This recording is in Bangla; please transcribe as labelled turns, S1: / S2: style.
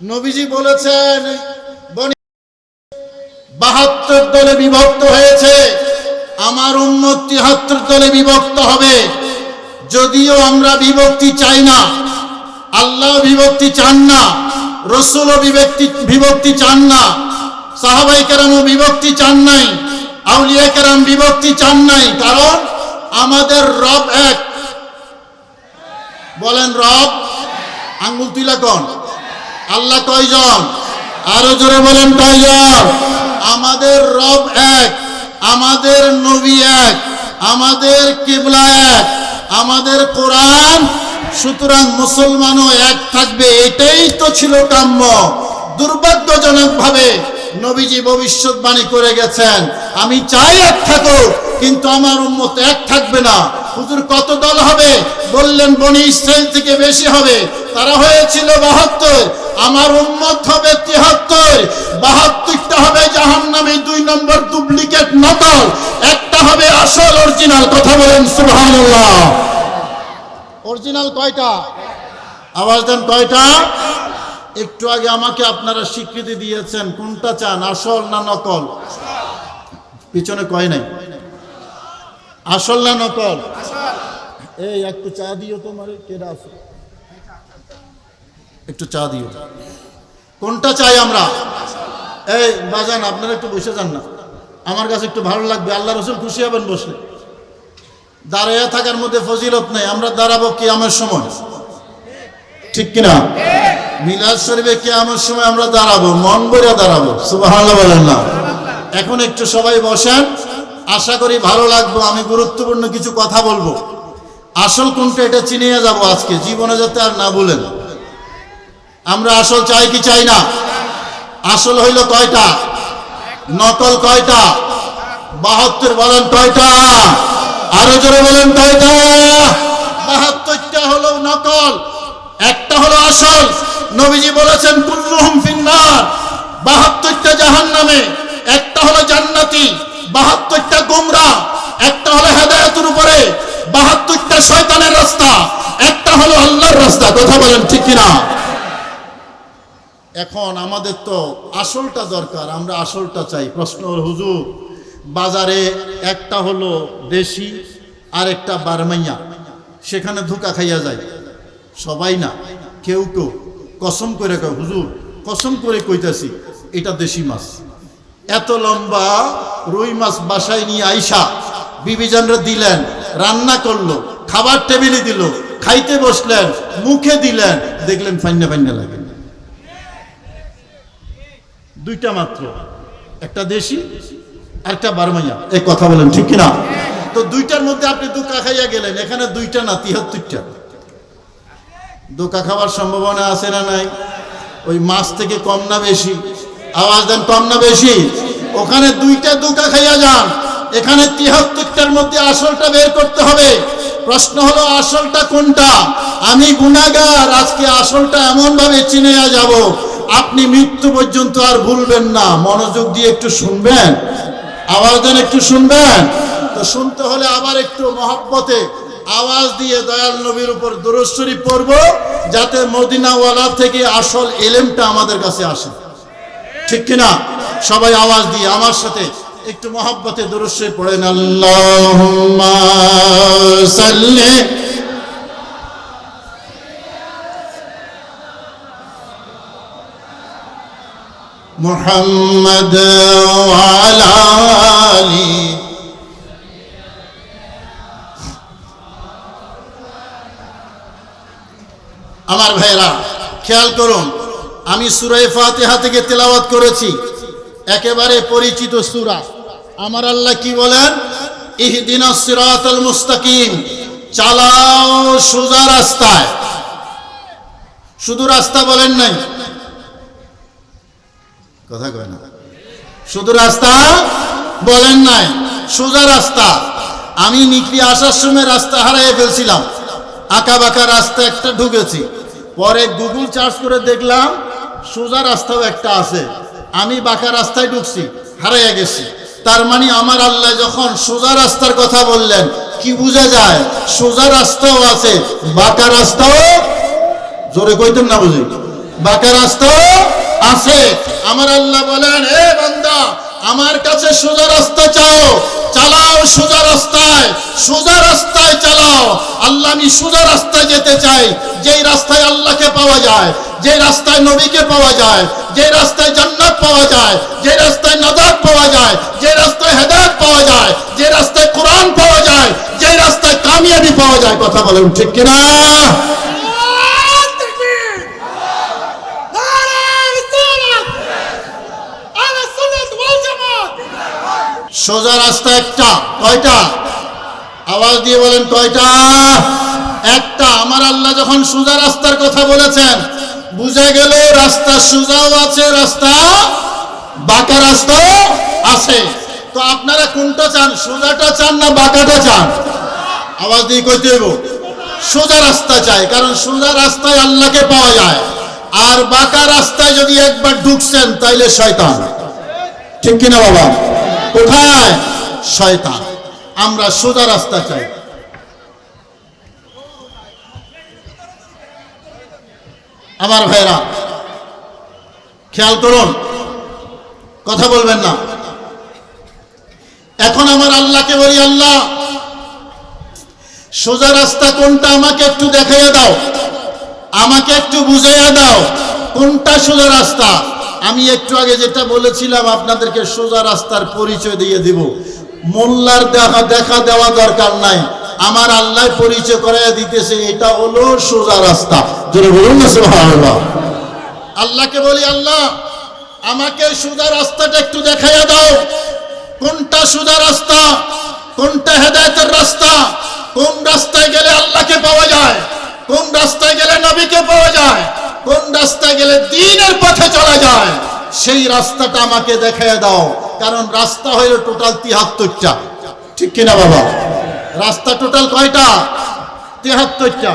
S1: নবীজি বলেছেন 72 দলে বিভক্ত হয়েছে, আমার উম্মত 73 দলে বিভক্ত হবে। যদিও আমরা বিভক্তি চাই না, আল্লাহ বিভক্তি চান না, রাসূলও বিভক্তি চান না, সাহাবায়ে কেরামও বিভক্তি চান নাই, আউলিয়া কেরাম বিভক্তি চান নাই, কারণ আমাদের রব এক। বলেন রব, আঙ্গুল তুলা কোন? আল্লাহ কয়জন? আরো জোরে বলেন কয়জন? আমাদের রব এক, আমাদের নবী এক, আমাদের কিবলা এক, আমাদের কোরআন। সুতরাং মুসলমানও এক থাকবে, এটাই তো ছিল কাম্য। দুর্ভাগ্যজনকভাবে নবীজি ভবিষ্যৎবাণী করে গেছেন, আমি চাই এক থাকুক, কিন্তু আমার উম্মত এক থাকবে না। হুজুর কত দল হবে? বললেন বনি ইসরাইল থেকে বেশি হবে, তারা হয়েছিল 72, আমার উম্মত হবে 73। 72টা হবে জাহান্নামে, 2 নম্বর ডুপ্লিকেট নকল, একটা হবে আসল অরিজিনাল। কথা বলেন সুবহানাল্লাহ। অরিজিনাল কয়টা? আওয়াজ দেন কয়টা? একটু আগে আমাকে আপনারা স্বীকৃতি দিয়েছেন, কোনটা চান, আসল না নকল? পিছনে কয় নাই, আসল না নকল? এই একটু চা দিও, তোমার কেডা আছে, একটু চা দিও। কোনটা চাই আমরা? এই বাজান, আপনারা একটু বসে যান না, আমার কাছে একটু ভালো লাগবে, আল্লাহ রাসূল খুশি হবেন বসলে। দাঁড়াইয়া থাকার মধ্যে ফজিলত নেই, আমরা দাঁড়াবো কিয়ামতের সময়, ঠিক কিনা? মিলাদ শরীফে কিয়ামতের সময় আমরা দাঁড়াবো, মন ভরে দাঁড়াবো, সুবহানাল্লাহ বলেন না? এখন একটু সবাই বসেন, আশা করি ভালো লাগবে। আমি গুরুত্বপূর্ণ কিছু কথা বলবো, আসল কোনটা এটা চিনিয়ে যাব আজকে, জীবনে যাতে আর না ভুলেন। আমরা আসল চাই কি চাই না? আসল হইল কয়টা? নকল কয়টা? 72। বলেন কয়টা? আরো জোরে বলেন কয়টা? 72টা হলো নকল, একটা হলো আসল। নবীজি বলেছেন কুল্লুহুম ফিন্নার, 72টা জাহান্নামে, একটা হলো জান্নাতি, 72টা গোমরাহ, একটা হলো হেদায়েতের উপরে, 72টা শয়তানের রাস্তা, একটা হলো আল্লাহর রাস্তা। কথা বলেন ঠিক কিনা? এখন আমাদের তো আসলটা দরকার, আমরা আসলটা চাই। প্রশ্ন হলো হুজুর, বাজারে একটা হলো দেশি আর একটা বারমাইয়া, সেখানে ধোঁকা খাইয়া যায় সবাই না, কেউ কেউ কসম করে কয়, হুজুর কসম করে কইতাছি এটা দেশি মাছ। এত লম্বা রুই মাছ বাসায় নিয়ে আইসা বিবিজানরা দিলেন, রান্না করলো, খাবার টেবিলে দিল, খাইতে বসলেন, মুখে দিলেন, দেখলেন ফাইন্না ফাইন্না লাগে। দুইটা মাত্র, একটা দেশি আর একটা বারমাইয়া। এই কথা বলেন ঠিক কিনা? তো দুইটার মধ্যে আপনি ধোঁকা খাইয়া গেলেন, এখানে দুইটা না 73টা। ধোঁকা খাওয়ার সম্ভাবনা আছে না নাই? ওই মাছ থেকে কম না বেশি? আওয়াজ দেন, কম না বেশি? ওখানে দুইটা ধোঁকা খাইয়া যান, এখানে 73টার মধ্যে আসলটা বের করতে হবে। প্রশ্ন হলো আসলটা কোনটা? আমি গুনাহগার, আজকে আসলটা এমন ভাবে চিনে যাব আপনি মৃত্যু পর্যন্ত আর ভুলবেন না। মনোযোগ দিয়ে একটু শুনবেন, আওয়াজ দেন, একটু শুনবেন। তো শুনতে হলে আবার একটু মহব্বতে আওয়াজ দিয়ে দয়াল নবীর উপর দুরূদ শরীফ পড়ব, যাতে মদিনাওয়ালা থেকে আসল ইলমটা আমাদের কাছে আসে, ঠিক কিনা? সবাই আওয়াজ দিয়ে আমার সাথে একটু মহব্বতে দুরূদ শরীফ পড়েন। আল্লাহুম্মা সাল্লি মুহাম্মাদ ওয়া আলা আলি। আমার ভাইরা খেয়াল করুন, আমি সূরা ফাতিহা থেকে তেলাওয়াত করেছি, একেবারে পরিচিত সূরা। আমার আল্লাহ কি বলেন? ইহদিনাস সিরাতাল মুস্তাকিম, চালাও সোজা রাস্তায়। শুধু রাস্তা বলেন নাই, কথা কয় না, শুধু রাস্তা বলেন নাই, সোজা রাস্তা। আমি নিকলি আসার সময় রাস্তা হারিয়ে ফেলছিলাম, আঁকা বাঁকা রাস্তা একটা ঢুকেছি, পরে গুগল সার্চ করে দেখলাম সোজা রাস্তাও একটা আছে, আমি বাঁকা রাস্তায় ঢুকছি, হারিয়ে গেছি। তার মানে আমার আল্লাহ যখন সোজা রাস্তার কথা বললেন, কি বোঝা যায়? সোজা রাস্তাও আছে, বাঁকা রাস্তাও, জোরে কইতেন না বুঝি, বাঁকা রাস্তাও আছে। আমার আল্লাহ বলেন, হে বান্দা, আমার কাছে সোজা রাস্তা চাও, চালাও সোজা রাস্তায়, সোজা রাস্তায় চালাও। আল্লাহ, আমি সোজা রাস্তায় যেতে চাই, যেই রাস্তায় আল্লাহকে পাওয়া যায়, যে রাস্তায় নবীকে পাওয়া যায়, যে রাস্তায় জান্নাত পাওয়া যায়, যে রাস্তায় নাজাত পাওয়া যায়, যে রাস্তায় হেদায়েত পাওয়া যায়, যে রাস্তায় কোরআন পাওয়া যায়, যে রাস্তায় কামিয়াবি পাওয়া যায়। কথা বলেন ঠিক কিনা? সোজা রাস্তা একটা, কয়টা? আওয়াজ দিয়ে বলেন কয়টা? একটা। আমার আল্লাহ যখন সোজা রাস্তার কথা বলেছেন, বুঝা গেল রাস্তা সোজাও আছে, রাস্তা বাঁকা রাস্তাও আছে। তো আপনারা কোনটা চান, সোজাটা চান না বাঁকাটা চান? আওয়াজ দিয়ে কইতে হইব। সোজা রাস্তা চাই, কারণ সোজা রাস্তায় আল্লাহকে পাওয়া যায়। আর বাঁকা রাস্তায় যদি একবার ঢুকছেন তাইলে শয়তান। ঠিক কিনা বাবা? কোথায়? শয়তান। আমরা সোজা রাস্তা চাই। আমার ভাইরা খেয়াল করুন, কথা বলবেন না। এখন আমার আল্লাহকে বলি, আল্লাহ, সোজা রাস্তা কোনটা আমাকে একটু দেখাইয়া দাও, আমাকে একটু বুঝাইয়া দাও কোনটা সোজা রাস্তা। আমি একটু আগে যেটা বলেছিলাম আপনাদেরকে, সোজা রাস্তার পরিচয় দিয়ে দিব। মোল্লার দেখা দেওয়া দরকার নাই, আমার আল্লাহ পরিচয় করাইয়া দিতেছে, এটা হলো সোজা রাস্তা। জোরে বলুন না সুবহানাল্লাহ। আল্লাহকে বলি, আল্লাহ, আমাকে সোজা রাস্তাটা একটু দেখাইয়া দাও, কোনটা সোজা রাস্তা, কোনটা হেদায়েতের রাস্তা, কোন রাস্তায় গেলে আল্লাহকে পাওয়া যায়, কোন রাস্তায় গেলে নবীকে পাওয়া যায়, কোন রাস্তায় গেলে দ্বীনের পথে চলা যায়, সেই রাস্তাটা আমাকে দেখাইয়া দাও। কারণ রাস্তা হইল টোটাল ৭৩টা। ঠিক কিনা বাবা? রাস্তা টোটাল কয়টা? ৭৩টা।